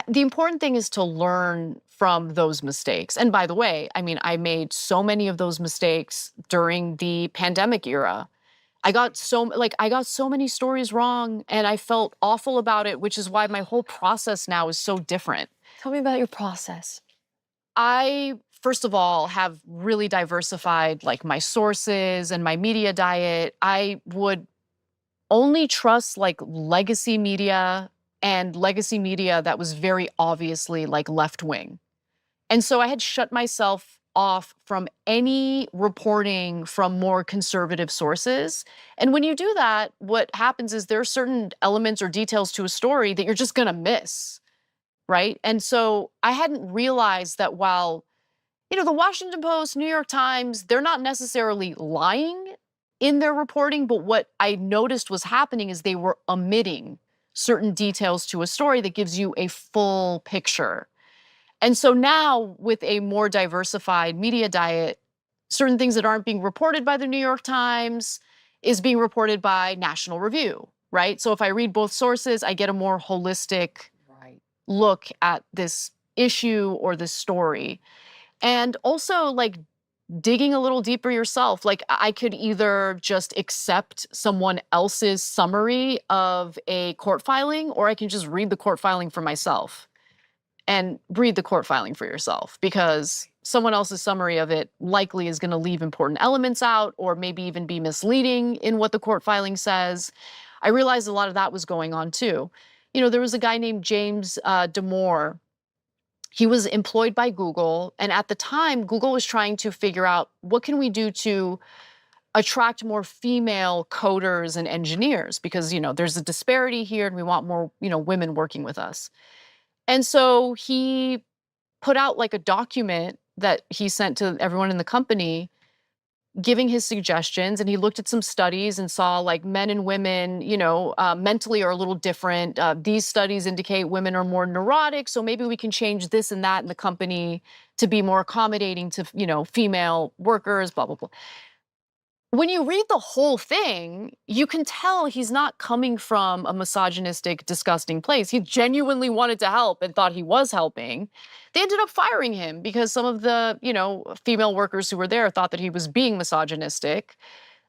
The important thing is to learn from those mistakes. And by the way, I mean, I made so many of those mistakes during the pandemic era. I got so many stories wrong and I felt awful about it, which is why my whole process now is so different. Tell me about your process. I first of all have really diversified like my sources and my media diet. I would only trust like legacy media that was very obviously like left wing. And so I had shut myself off from any reporting from more conservative sources. And when you do that, what happens is there are certain elements or details to a story that you're just going to miss, right? And so I hadn't realized that while, the Washington Post, New York Times, they're not necessarily lying in their reporting, but what I noticed was happening is they were omitting certain details to a story that gives you a full picture. And so now with a more diversified media diet, certain things that aren't being reported by the New York Times is being reported by National Review, right? So if I read both sources, I get a more holistic Right. look at this issue or this story. And also like digging a little deeper yourself. Like I could either just accept someone else's summary of a court filing, or I can just read the court filing for myself and read the court filing for yourself because someone else's summary of it likely is going to leave important elements out or maybe even be misleading in what the court filing says. I realized a lot of that was going on too. There was a guy named James Damore. He was employed by Google, and at the time, Google was trying to figure out what can we do to attract more female coders and engineers because there's a disparity here, and we want more women working with us. And so he put out like a document that he sent to everyone in the company giving his suggestions, and he looked at some studies and saw like men and women mentally are a little different. These studies indicate women are more neurotic, so maybe we can change this and that in the company to be more accommodating to female workers, blah blah blah. When you read the whole thing, you can tell he's not coming from a misogynistic, disgusting place. He genuinely wanted to help and thought he was helping. They ended up firing him because some of the, female workers who were there thought that he was being misogynistic.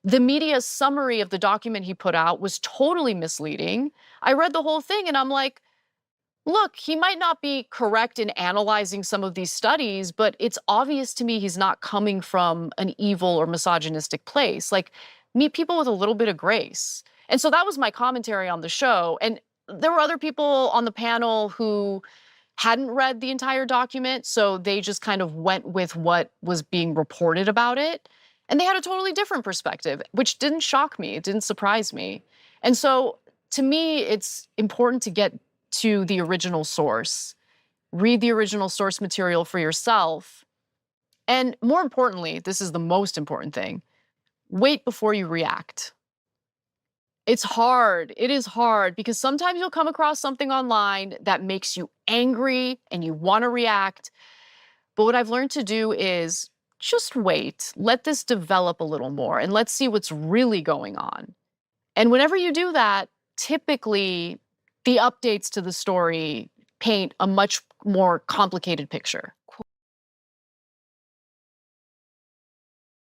The media's summary of the document he put out was totally misleading. I read the whole thing and I'm like, look, he might not be correct in analyzing some of these studies, but it's obvious to me he's not coming from an evil or misogynistic place. Like, meet people with a little bit of grace. And so that was my commentary on the show. And there were other people on the panel who hadn't read the entire document, so they just kind of went with what was being reported about it. And they had a totally different perspective, which didn't shock me. It didn't surprise me. And so to me, it's important to get to the original source, read the original source material for yourself. And more importantly, this is the most important thing, wait before you react. It's hard. It is hard because sometimes you'll come across something online that makes you angry and you want to react. But what I've learned to do is just wait, let this develop a little more, and let's see what's really going on. And whenever you do that, typically the updates to the story paint a much more complicated picture.